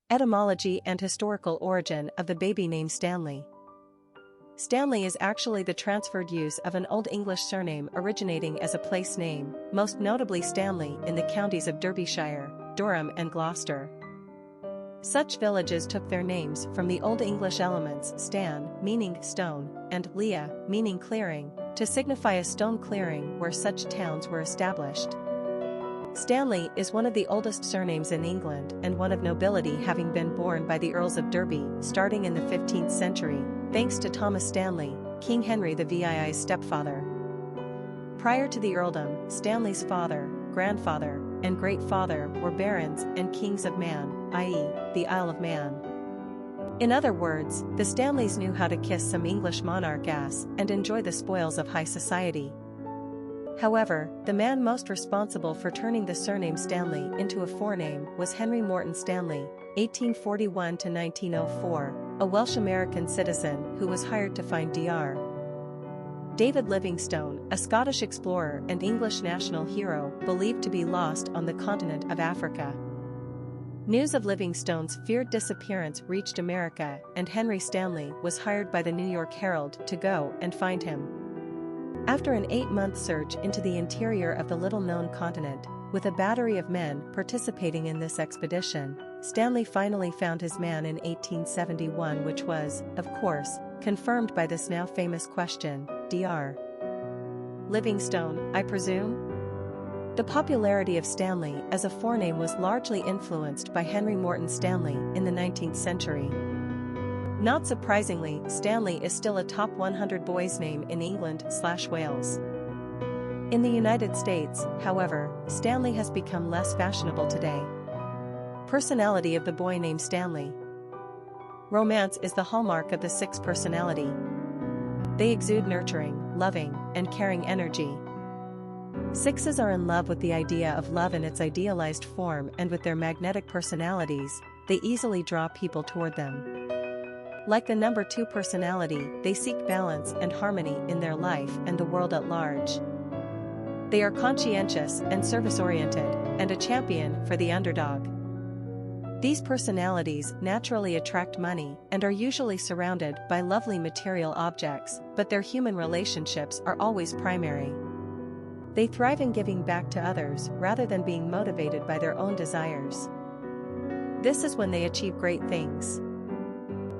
Etymology and historical origin of the baby name Stanley. Stanley is actually the transferred use of an Old English surname originating as a place name, most notably Stanley in the counties of Derbyshire, Durham and Gloucester. Such villages took their names from the Old English elements stan, meaning stone, and lea, meaning clearing, to signify a stone clearing where such towns were established. Stanley is one of the oldest surnames in England and one of nobility, having been borne by the Earls of Derby starting in the 15th century, thanks to Thomas Stanley, King Henry VII's stepfather. Prior to the earldom, Stanley's father, grandfather, and great-father were barons and kings of Man, i.e., the Isle of Man. In other words, the Stanleys knew how to kiss some English monarch ass and enjoy the spoils of high society. However, the man most responsible for turning the surname Stanley into a forename was Henry Morton Stanley, 1841 to 1904, a Welsh-American citizen who was hired to find Dr. David Livingstone, a Scottish explorer and English national hero believed to be lost on the continent of Africa. News of Livingstone's feared disappearance reached America, and Henry Stanley was hired by the New York Herald to go and find him. After an 8-month search into the interior of the little-known continent, with a battery of men participating in this expedition, Stanley finally found his man in 1871, which was, of course, confirmed by this now famous question, Dr. Livingstone, I presume? The popularity of Stanley as a forename was largely influenced by Henry Morton Stanley in the 19th century. Not surprisingly, Stanley is still a top 100 boys' name in England/Wales. In the United States, however, Stanley has become less fashionable today. Personality of the boy named Stanley. Romance is the hallmark of the Six personality. They exude nurturing, loving, and caring energy. Sixes are in love with the idea of love in its idealized form, and with their magnetic personalities, they easily draw people toward them. Like the number 2 personality, they seek balance and harmony in their life and the world at large. They are conscientious and service-oriented, and a champion for the underdog. These personalities naturally attract money and are usually surrounded by lovely material objects, but their human relationships are always primary. They thrive in giving back to others rather than being motivated by their own desires. This is when they achieve great things.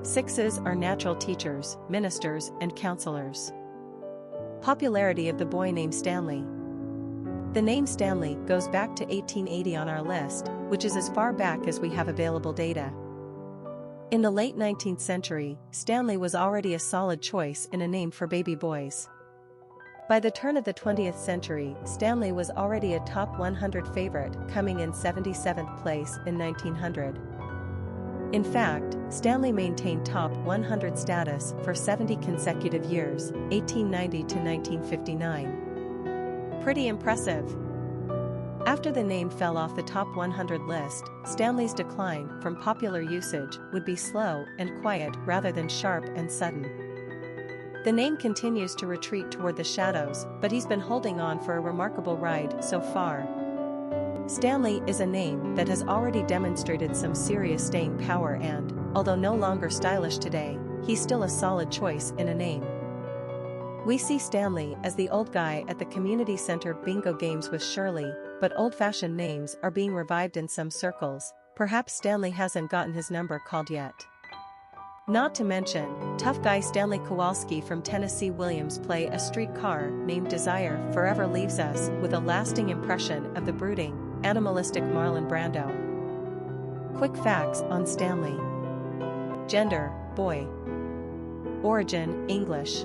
Sixes are natural teachers, ministers, and counselors. Popularity of the boy named Stanley. The name Stanley goes back to 1880 on our list, which is as far back as we have available data. In the late 19th century, Stanley was already a solid choice in a name for baby boys. By the turn of the 20th century, Stanley was already a top 100 favorite, coming in 77th place in 1900. In fact, Stanley maintained top 100 status for 70 consecutive years, 1890 to 1959. Pretty impressive. After the name fell off the top 100 list, Stanley's decline from popular usage would be slow and quiet rather than sharp and sudden. The name continues to retreat toward the shadows, but he's been holding on for a remarkable ride so far. Stanley is a name that has already demonstrated some serious staying power and, although no longer stylish today, he's still a solid choice in a name. We see Stanley as the old guy at the community center bingo games with Shirley, but old-fashioned names are being revived in some circles. Perhaps Stanley hasn't gotten his number called yet. Not to mention, tough guy Stanley Kowalski from Tennessee Williams' play A Streetcar Named Desire forever leaves us with a lasting impression of the brooding, animalistic Marlon Brando. Quick facts on Stanley. Gender, boy. Origin, English.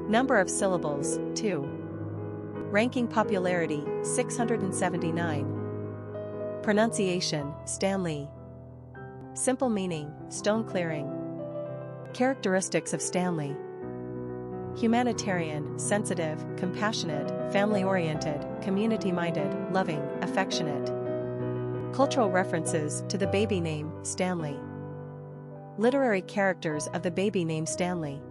Number of syllables, 2. Ranking popularity, 679. Pronunciation, Stanley. Simple meaning, stone clearing. Characteristics of Stanley. Humanitarian, sensitive, compassionate, family-oriented, community-minded, loving, affectionate. Cultural references to the baby name, Stanley. Literary characters of the baby name Stanley.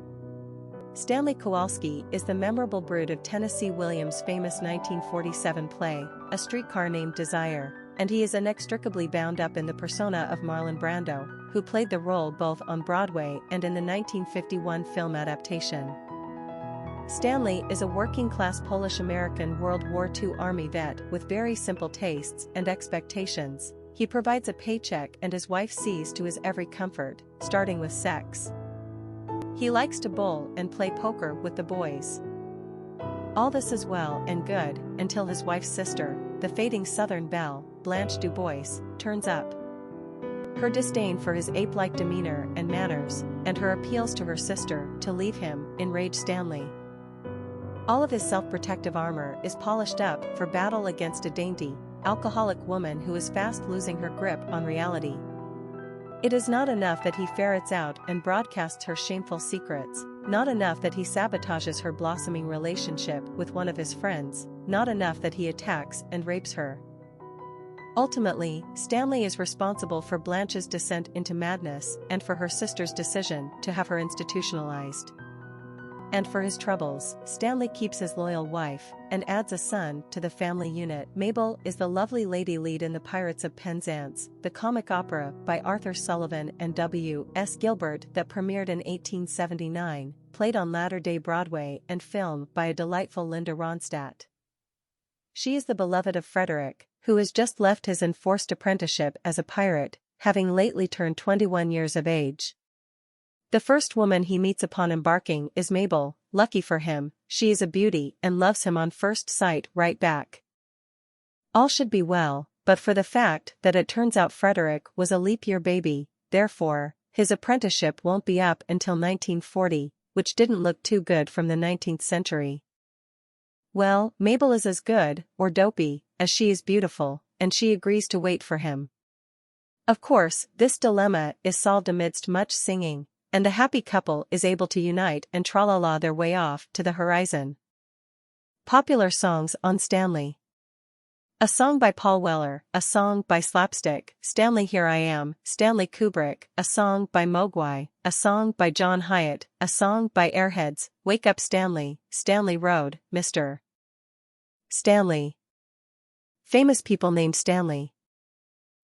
Stanley Kowalski is the memorable brood of Tennessee Williams' famous 1947 play, A Streetcar Named Desire, and he is inextricably bound up in the persona of Marlon Brando, who played the role both on Broadway and in the 1951 film adaptation. Stanley is a working-class Polish-American World War II Army vet with very simple tastes and expectations. He provides a paycheck and his wife sees to his every comfort, starting with sex. He likes to bowl and play poker with the boys. All this is well and good until his wife's sister, the fading Southern belle, Blanche DuBois, turns up. Her disdain for his ape-like demeanor and manners, and her appeals to her sister to leave him, enrage Stanley. All of his self-protective armor is polished up for battle against a dainty, alcoholic woman who is fast losing her grip on reality. It is not enough that he ferrets out and broadcasts her shameful secrets, not enough that he sabotages her blossoming relationship with one of his friends, not enough that he attacks and rapes her. Ultimately, Stanley is responsible for Blanche's descent into madness and for her sister's decision to have her institutionalized. And for his troubles, Stanley keeps his loyal wife, and adds a son to the family unit. Mabel is the lovely lady lead in the Pirates of Penzance, the comic opera by Arthur Sullivan and W.S. Gilbert that premiered in 1879, played on latter-day Broadway and film by a delightful Linda Ronstadt. She is the beloved of Frederick, who has just left his enforced apprenticeship as a pirate, having lately turned 21 years of age. The first woman he meets upon embarking is Mabel. Lucky for him, she is a beauty and loves him on first sight right back. All should be well, but for the fact that it turns out Frederick was a leap-year baby, therefore, his apprenticeship won't be up until 1940, which didn't look too good from the 19th century. Well, Mabel is as good, or dopey, as she is beautiful, and she agrees to wait for him. Of course, this dilemma is solved amidst much singing, and the happy couple is able to unite and tra-la-la their way off to the horizon. Popular songs on Stanley. A song by Paul Weller, a song by Slapstick, Stanley Here I Am, Stanley Kubrick, a song by Mogwai, a song by John Hyatt, a song by Airheads, Wake Up Stanley, Stanley Road, Mr. Stanley. Famous people named Stanley.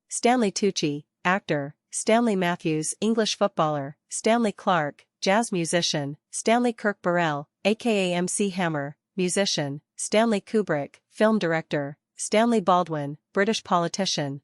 Stanley Tucci, actor. Stanley Matthews, English footballer. Stanley Clarke, jazz musician. Stanley Kirk Burrell, aka MC Hammer, musician. Stanley Kubrick, film director. Stanley Baldwin, British politician.